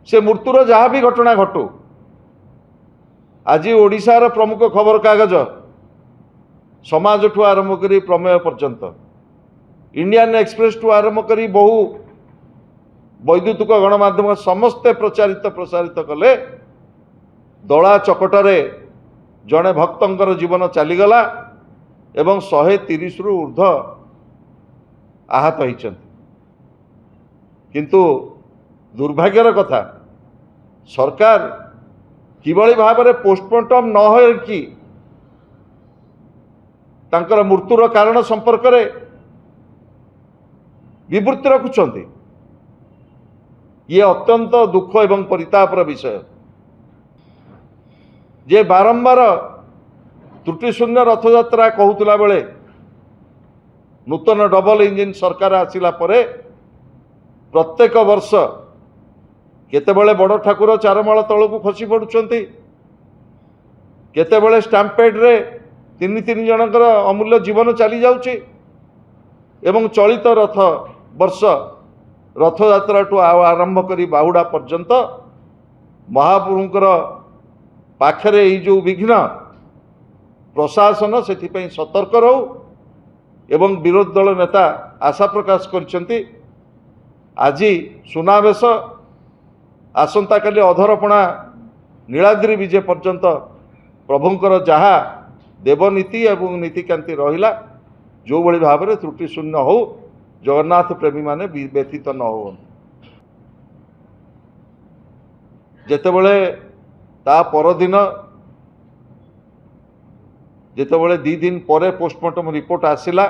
से मृत्युर जहाँ भी घटना घटू आज ओडिशार प्रमुख खबर कागज समाज ठू आरंभ कर प्रमेय पर्यंत इंडियन एक्सप्रेस ठू आरंभ कर बहु वैद्युतिक गणमाध्यम समस्ते प्रचारित प्रसारित कले दला चकटारे जड़े भक्तर जीवन चलीगला एवं 130 रु ऊर्ध आहत होती किंतु दुर्भाग्यर कथा सरकार किभली भाव में पोस्टमार्टम न हो कि तांकर मृत्युर कारण संपर्क में विवृत्ति रखुंट ये अत्यंत दुख एवं परितापर विषय जे बारंबार त्रुटिशून्य रथयात्रा कहूला बेले नूतन डबल इंजिन सरकार आसिला परे प्रत्येक वर्ष केतेबेले बड़ ठाकुर चारमाल तलू खसी पड़ुंट केतेबेले स्टाम्पेड रे तीन तीन जनकर अमूल्य जीवन चली जाउची एवं चलित रथ वर्ष रथयात्रा ठू आरंभ करी बाहुड़ा पर्यंत महाप्रभुंकर पाखरे ये जो विघ्न प्रशासन से सतर्क रहू एवं विरोधी दल नेता आशा प्रकाश करछंती आज सुनावेश आसंता काली अधरपणा नीलाद्री विजय पर्यंत प्रभुंकर जहा देवनीति एवं नीतिकांति रहिला जो भली भाव में त्रुटि शून्य हो जगन्नाथ प्रेमी माने व्यतीत न हो जेतेबेले ता परदिन जेतेबेले 2 दिन पर पोस्टमार्टम रिपोर्ट आसिला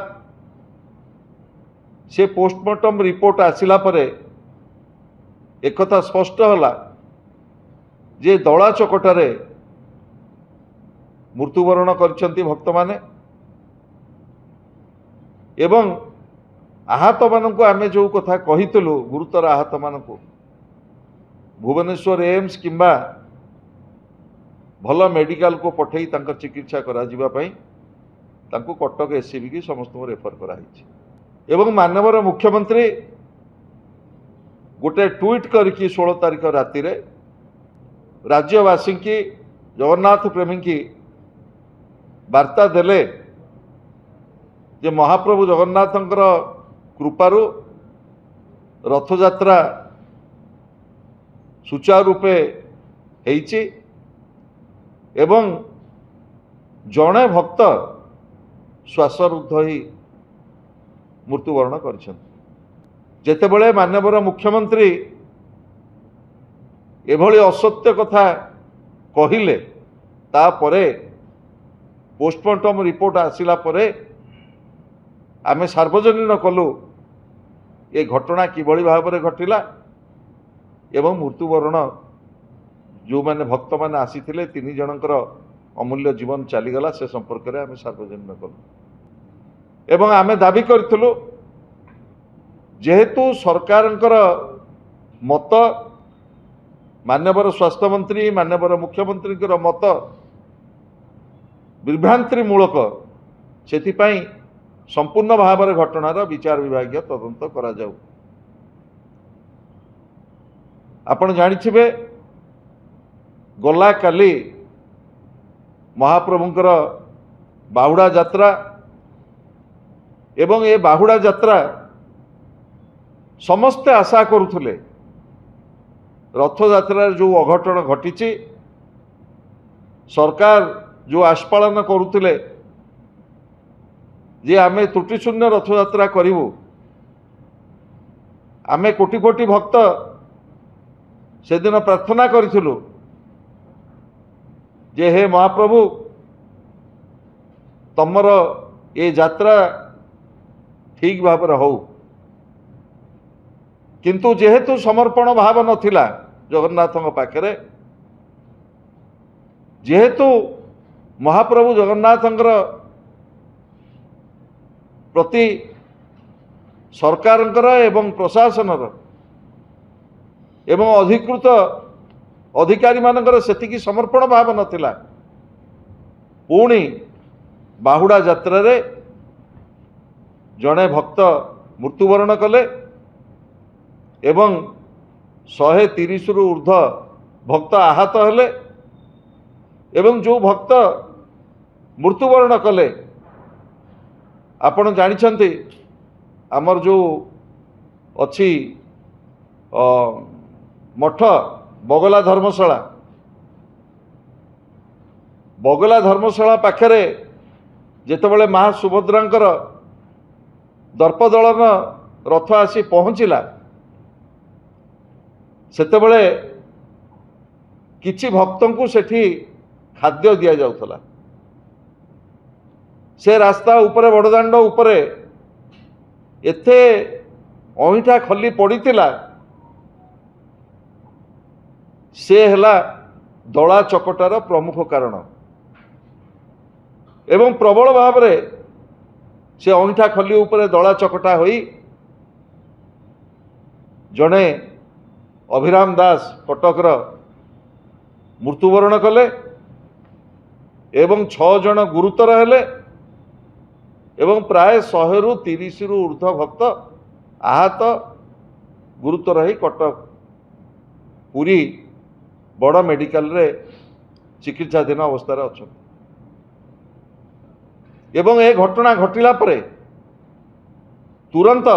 से पोस्टमार्टम रिपोर्ट आसिला परे एकथा स्पष्ट होला जे दला चकटारे मृत्युवरण करछंती भक्त माने एवं आहत मानक आमे जो कथा कहितलु गुरुतर आहत मानक भुवनेश्वर एम्स किंबा भल मेडिकल को पठेई तांकर चिकित्सा करा जिबा पई तांको कटक एससीबी की समस्त रेफर कराई एवं मानवर मुख्यमंत्री गोटे ट्वीट करके 16 तारीख राति रे राज्यवासी की जगन्नाथ प्रेमी की वार्ता देले जे महाप्रभु जगन्नाथंकर कृपारु रथयात्रा सुचारू रूपे हेइची एवं जड़े भक्त श्वासरुद्ध ही मृत्युवरण करतेबले मानवर मुख्यमंत्री एभली असत्य कथा कहिले तापरे पोस्टमार्टम रिपोर्ट आसिला परे आमे सार्वजनीन कलु ये घटना किभली भाव में घटिला एवं मृत्युवरण जो मैंने भक्त मैंने आसी 3 जनकर अमूल्य जीवन चलीगला से संपर्क में आम सार्वजनीन कलु एवं आमे दाबी करूँ जेहेतु सरकार मत मानवर स्वास्थ्य मंत्री मानवर मुख्यमंत्री मत बिभ्रांतिमूलक से संपूर्ण भाव में घटनार विचार विभाग तदंत करा जाऊ। आपण जानिथिबे गला काली महाप्रभुंकर बाहुड़ा यात्रा एवं ये बाहुड़ा यात्रा समस्ते आशा करुले रथ यात्रा जो अघटन घटी सरकार जो आस्पालन करुले जे आमे त्रुटिशून्य रथ यात्रा करिवु आमे कोटि कोटि भक्त से दिन प्रार्थना करिथिलु जे हे महाप्रभु तमर ये यात्रा ठीक भाव हो किंतु जेहेतु समर्पण भाव नथिला जगन्नाथ पाखरे जेहेतु महाप्रभु जगन्नाथंकर प्रति सरकारंकर एवं प्रशासनर एवं अधिकृत अधिकारी मानकर सेतिकी समर्पण भाव नथिला पुणी बाहुड़ा यात्रा रे जड़े भक्त मृत्युवरण कले एवं 130 रु ऊर्ध्व भक्त आहत हेले एवं जो भक्त मृत्युवरण कले आपण जानिछंती आमर जो अच्छी मठ बगला धर्मशाला पाखरे जेतेबेले महा सुभद्रांकर दर्पदलन रथ आसी पहुँचला सेतेबेले किछि भक्तों को सेठी खाद्य दिया जाउथला। से रास्ता उपरे बड़दाण्ड उपरे एथे अईठा खली पड़ीथिला से हला दला चकटार प्रमुख कारण एवं प्रबल भाव में से अईठा खली उपरे दला चकटा होई जड़े अभिराम दास कटकर मृत्युवरण कले एवं 6 जन गुरुतर हेले एवं प्राय 100 रु 30 रु ऊर्ध्व भक्त आहत गुरुतर ही कटक पुरी बड़ मेडिकल रे चिकित्साधीन अवस्था अच्छा एवं ए घटना घटिला परे तुरंत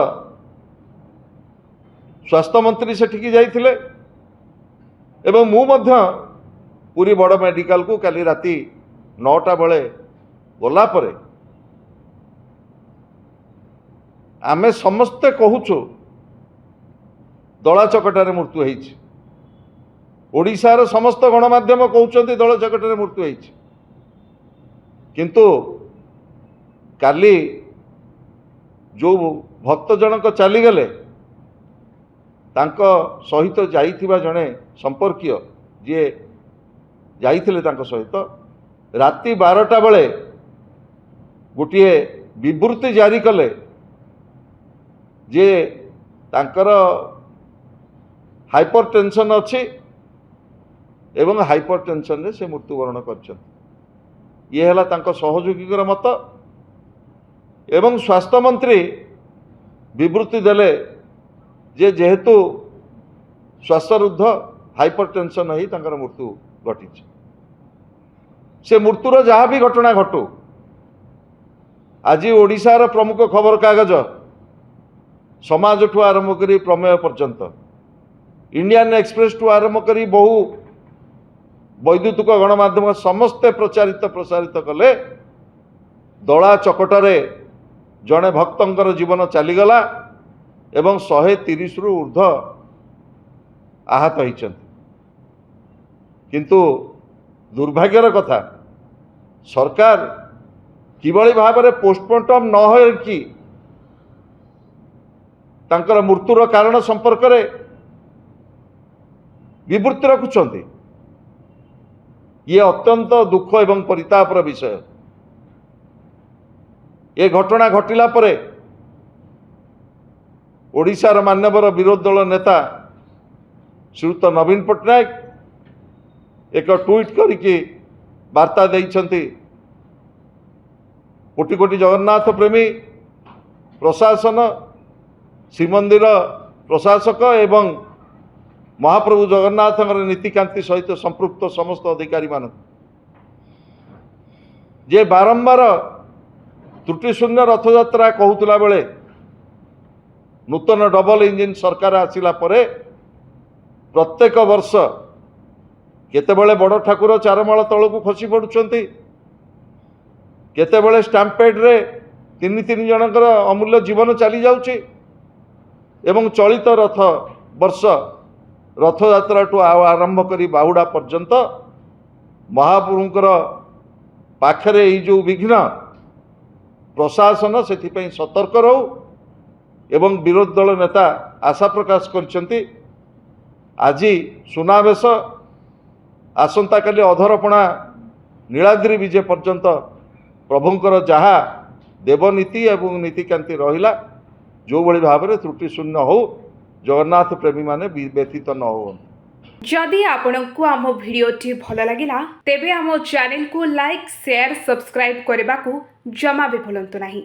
स्वास्थ्य मंत्री सेठिकी जाइथिले एवं मु मध्य पुरी बड़ मेडिकल को काली राती 9टा बेले गला परे आमे समस्ते कहूछु दला चकटारे मृत्यु होईछि। ओडिशार समस्त गणमाध्यम कहउछन्ति दला चकटारे मृत्यु होईछि किंतु काली जो भक्त जनक चलीगले तांको सहित जाइथिबा जणे संपर्कीय जे जाइथिले तांको सहित राति 12टा बेले गोटे विवृत्ति जारी कले जे तांकर हाइपरटेंशन अच्छी एवं हाइपरटेंशन रे से मृत्युवरण कर ये है तांको सहयोगी मत एवं स्वास्थ्य मंत्री विवृत्ति देले जे जेहेतु श्वासरुद्ध हाइपरटेंशन ही तांकर मृत्यु घटी से मृत्युर जहाँ भी घटना घटू आज ओडिशार प्रमुख खबर कागज समाज ठू आरंभ करी प्रमेय पर्यंत इंडियन एक्सप्रेस ठू आरंभ करी बहु वैद्युतिक गणमाध्यम समस्ते प्रचारित प्रसारित कले दला चकटारे जड़े भक्तंकर जीवन चलीगला एवं 130 रु ऊर्ध्व आहत होइछन्ति किंतु दुर्भाग्यर कथा सरकार किभली भाव में पोस्टमार्टम न हो कि तांकर मृत्युर कारण संपर्क में विवृत्ति रखुछन्ति ये अत्यंत दुख एवं परितापर विषय। ये घटना घटिला परे ओडिशार मान्यवर विरोधी दल नेता श्रीयुत नवीन पट्टनायक एक ट्वीट करके वार्ता देइछन्ति कोटि कोटि जगन्नाथ प्रेमी प्रशासन श्रीमंदिर प्रशासक एवं महाप्रभु जगन्नाथ नीतिकांति सहित संपृक्त समस्त अधिकारी मान जे बारंबार त्रुटिशून्य रथयात्रा कहूला बेले नूतन डबल इंजिन सरकार आसिला परे प्रत्येक वर्ष केतेबेले बड़ ठाकुर चारमाल तल को खसी पड़ुछन्ति केतेबेले स्टाम्पेड रे तीन जनकर अमूल्य जीवन चली जाउछि एवं चलित रथ वर्ष रथयात्रा ठू आरंभ करी बाहुड़ा पर्यंत महाप्रभुंकर पाखरे ई जो विघ्न प्रशासन से सतर्क रहू एवं विरोधी दल नेता आशा प्रकाश करछन्ति आज सुनावेश आसंता काली अधरपणा नीलाद्री विजय पर्यंत प्रभुंकर जहा देवनीति एवं नीतिकांति रहिला जो भली भाव में त्रुटिशून्य हो जगन्नाथ प्रेमी माने व्यतीत न हो। जदि आपंक आम भिडी भल लगा तेब आम चैनल को लाइक शेयर सब्सक्राइब करने को जमा भी भूलु नहीं।